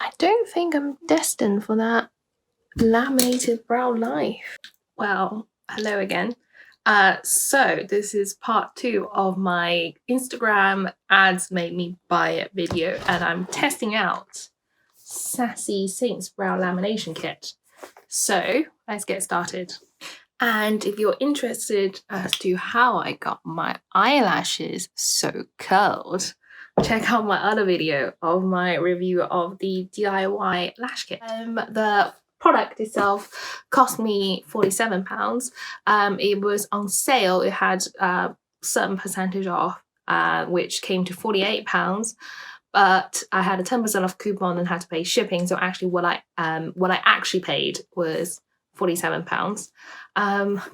I don't think I'm destined for that laminated brow life. Well, hello again. So this is part 2 of my Instagram ads made me buy it video, and I'm testing out Sassy Saints brow lamination kit. So let's get started. And if you're interested as to how I got my eyelashes so curled, check out my other video of my review of the DIY lash kit. The product itself cost me £47. It was on sale. It had a certain percentage off, which came to £48. But I had a 10% off coupon and had to pay shipping. So actually, what I actually paid was £47.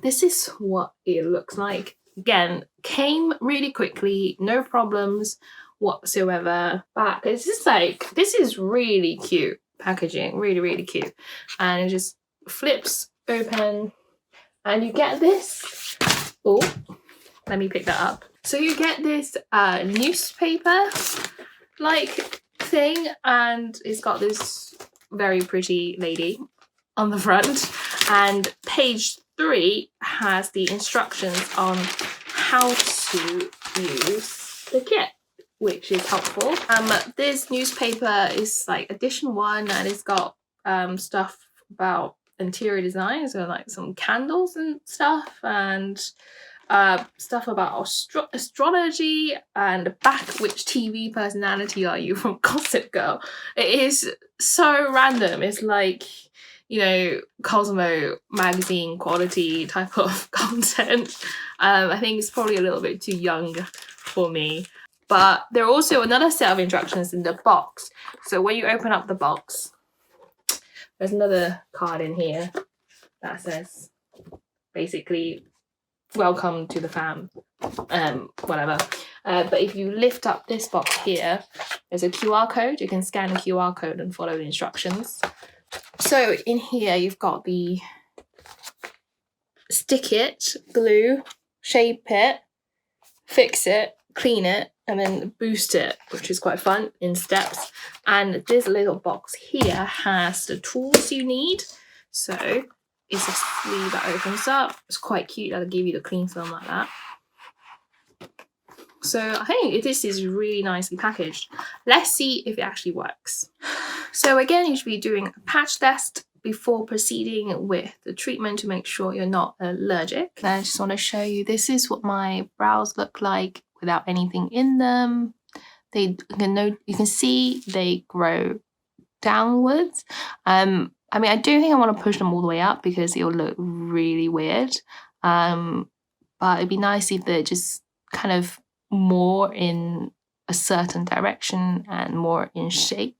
This is what it looks like. Again, came really quickly, no problems whatsoever. But it's just like, this is really cute packaging, really cute. And it just flips open and you get this. Oh, let me pick that up. So you get this newspaper like thing, and it's got this very pretty lady on the front, and page 3 has the instructions on how to use the kit, which is helpful. This newspaper is like edition 1, and it's got stuff about interior design, so like some candles and stuff, and stuff about astrology, and back which TV personality are you from Gossip Girl. It is so random. It's like, you know, Cosmo magazine quality type of content. I think it's probably a little bit too young for me. But there are also another set of instructions in the box. So when you open up the box, there's another card in here that says basically, welcome to the fam, whatever. But if you lift up this box here, there's a QR code. You can scan the QR code and follow the instructions. So in here, you've got the stick it, glue, shape it, fix it, clean it, and then boost it, which is quite fun in steps. And this little box here has the tools you need. So it's a sleeve that opens up. It's quite cute. That'll give you the clean film like that. So I think this is really nicely packaged. Let's see if it actually works. So again, you should be doing a patch test before proceeding with the treatment to make sure you're not allergic. And I just want to show you, this is what my brows look like without anything in them. You can see they grow downwards. I mean, I don't think I want to push them all the way up because it'll look really weird. But it'd be nice if they're just kind of more in a certain direction and more in shape.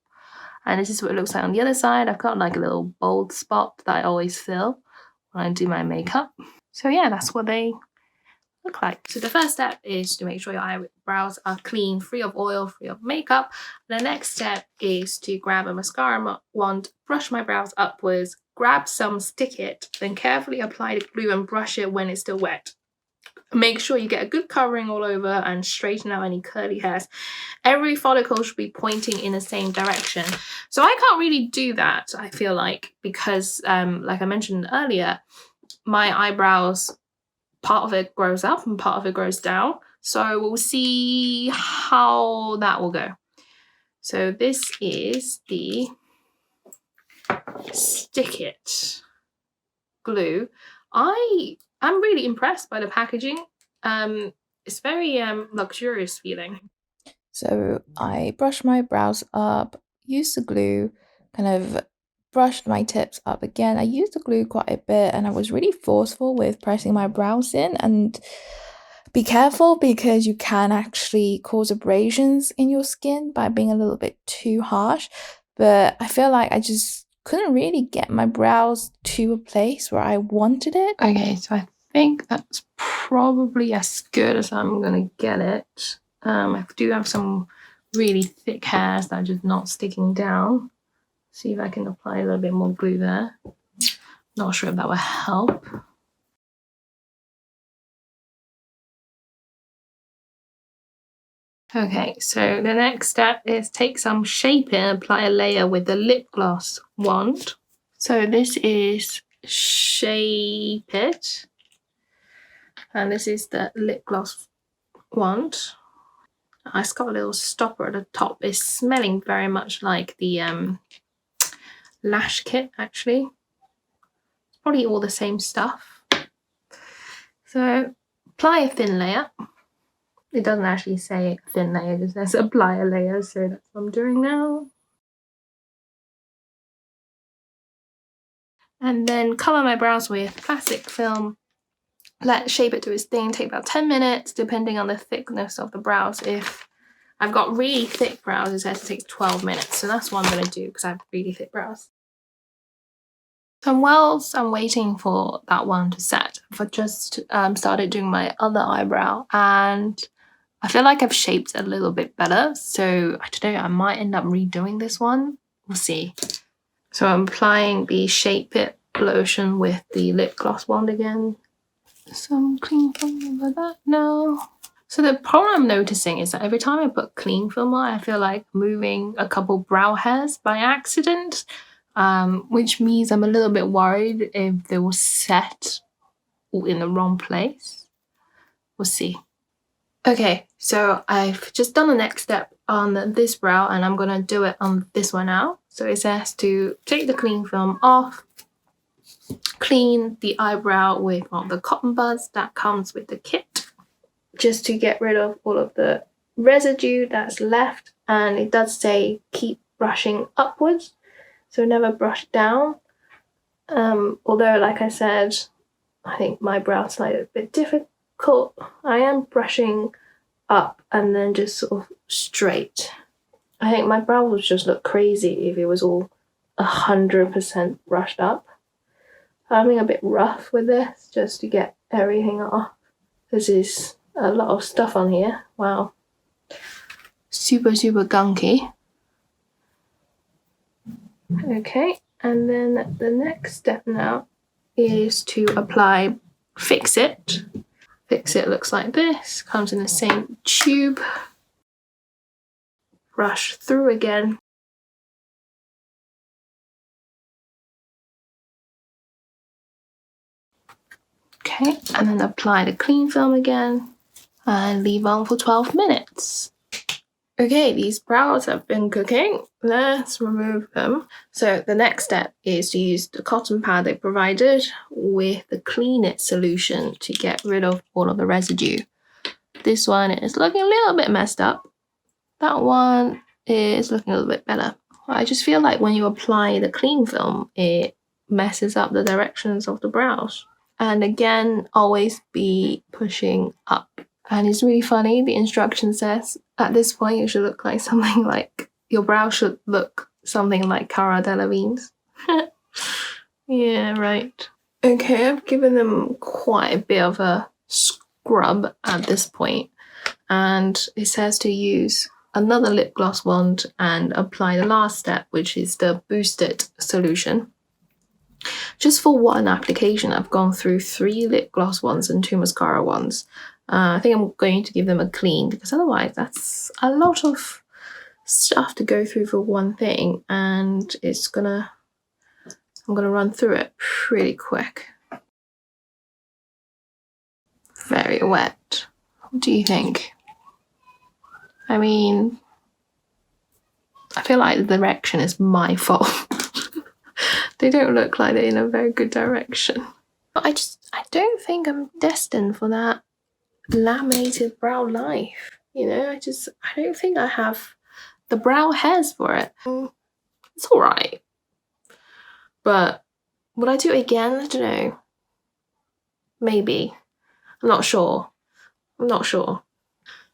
And this is what it looks like on the other side. I've got like a little bold spot that I always fill when I do my makeup. So yeah, that's what they look like. So the first step is to make sure your eyebrows are clean, free of oil, free of makeup. The next step is to grab a mascara wand, brush my brows upwards, grab some stick it, then carefully apply the glue and brush it when it's still wet. Make sure you get a good covering all over and straighten out any curly hairs. Every follicle should be pointing in the same direction. So I can't really do that, I feel like, because like I mentioned earlier, my eyebrows, part of it grows up and part of it grows down. So we'll see how that will go. So this is the stick it glue. I'm really impressed by the packaging. It's very luxurious feeling. So I brushed my brows up, used the glue, kind of brushed my tips up again. I used the glue quite a bit and I was really forceful with pressing my brows in, and be careful because you can actually cause abrasions in your skin by being a little bit too harsh. But I feel like I just couldn't really get my brows to a place where I wanted it. Okay, so I think that's probably as good as I'm gonna get it. I do have some really thick hairs that are just not sticking down. See if I can apply a little bit more glue there. Not sure if that will help. Okay, so the next step is take some Shape It and apply a layer with the lip gloss wand. So this is Shape It, and this is the lip gloss wand. It's got a little stopper at the top. It's smelling very much like the lash kit, actually. It's probably all the same stuff. So apply a thin layer. It doesn't actually say thin layer, it just says apply a layer, so that's what I'm doing now. And then cover my brows with plastic film. Let Shape It do its thing, take about 10 minutes, depending on the thickness of the brows. If I've got really thick brows, it says to take 12 minutes, so that's what I'm going to do because I have really thick brows. So whilst I'm waiting for that one to set, I've just started doing my other eyebrow, and I feel like I've shaped it a little bit better, so I don't know, I might end up redoing this one. We'll see. So I'm applying the Shape It lotion with the lip gloss wand again. Some cling film over that now. So the problem I'm noticing is that every time I put cling film on, I feel like moving a couple brow hairs by accident, which means I'm a little bit worried if they will set in the wrong place. We'll see. Okay, so I've just done the next step on this brow, and I'm gonna do it on this one now. So it says to take the cling film off, clean the eyebrow with the cotton buds that comes with the kit, just to get rid of all of the residue that's left. And it does say keep brushing upwards, so never brush down. Although, like I said, I think my brow's like a bit difficult. I am brushing up and then just sort of straight. I think my brow would just look crazy if it was all 100% brushed up. I'm being a bit rough with this just to get everything off. This is a lot of stuff on here. Wow. Super gunky. Okay, and then the next step now is to apply Fix It. Fix It looks like this, comes in the same tube. Brush through again. Okay, and then apply the clean film again and leave on for 12 minutes. Okay, these brows have been cooking. Let's remove them. So the next step is to use the cotton pad they provided with the Clean It solution to get rid of all of the residue. This one is looking a little bit messed up. That one is looking a little bit better. I just feel like when you apply the clean film, it messes up the directions of the brows. And again, always be pushing up. And it's really funny, the instruction says, at this point you should look like something like, your brow should look something like Cara Delevingne's. Yeah, right. Okay, I've given them quite a bit of a scrub at this point. And it says to use another lip gloss wand and apply the last step, which is the boosted solution. Just for one application, I've gone through 3 lip gloss ones and 2 mascara ones. I think I'm going to give them a clean because otherwise that's a lot of stuff to go through for one thing, and I'm gonna run through it pretty quick. Very wet. What do you think? I mean, I feel like the direction is my fault. They don't look like they're in a very good direction. But I don't think I'm destined for that laminated brow life. You know, I don't think I have the brow hairs for it. It's alright. But would I do it again? I don't know. Maybe. I'm not sure.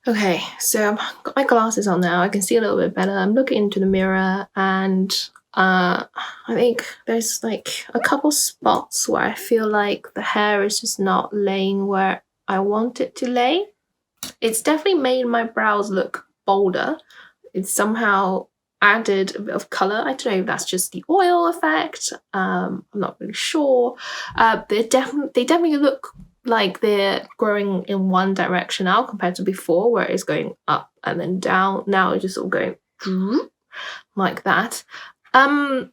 Okay, so I've got my glasses on now. I can see a little bit better. I'm looking into the mirror, and I think there's like a couple spots where I feel like the hair is just not laying where I want it to lay. It's definitely made my brows look bolder. It's somehow added a bit of color. I don't know if that's just the oil effect. I'm not really sure. They definitely look like they're growing in one direction now compared to before, where it's going up and then down. Now it's just all going like that. I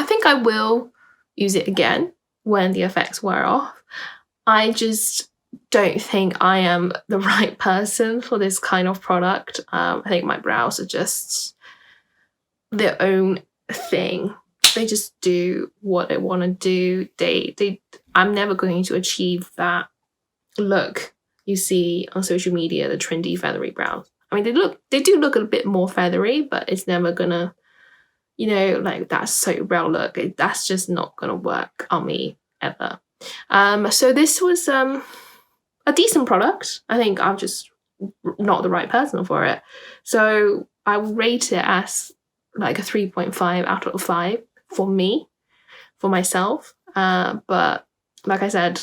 think I will use it again when the effects wear off. I just don't think I am the right person for this kind of product. I think my brows are just their own thing. They just do what they want to do. I'm never going to achieve that look you see on social media, the trendy feathery brows. I mean, they do look a bit more feathery, but it's never gonna, like that soap brow look. That's just not gonna work on me ever. So this was a decent product. I think I'm just not the right person for it. So I will rate it as like a 3.5 out of 5 for me, for myself. But like I said,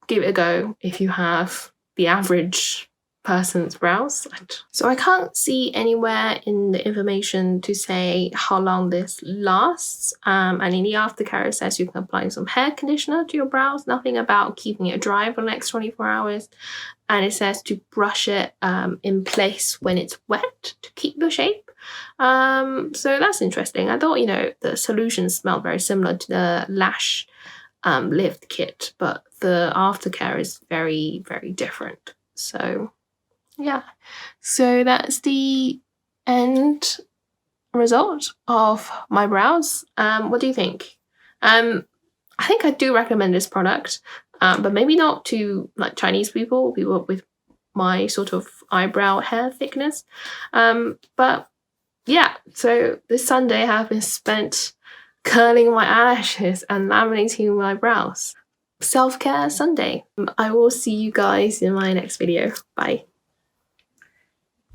give it a go if you have the average person's brows. So I can't see anywhere in the information to say how long this lasts. And in the aftercare it says you can apply some hair conditioner to your brows. Nothing about keeping it dry for the next 24 hours. And it says to brush it in place when it's wet to keep the shape. So that's interesting. I thought, the solution smelled very similar to the lash lift kit, but the aftercare is very, very different. So yeah, so that's the end result of my brows. What do you think? I think I do recommend this product, but maybe not to like Chinese people with my sort of eyebrow hair thickness. But yeah, so this Sunday I have been spent curling my eyelashes and laminating my brows. Self-care Sunday. I will see you guys in my next video. Bye.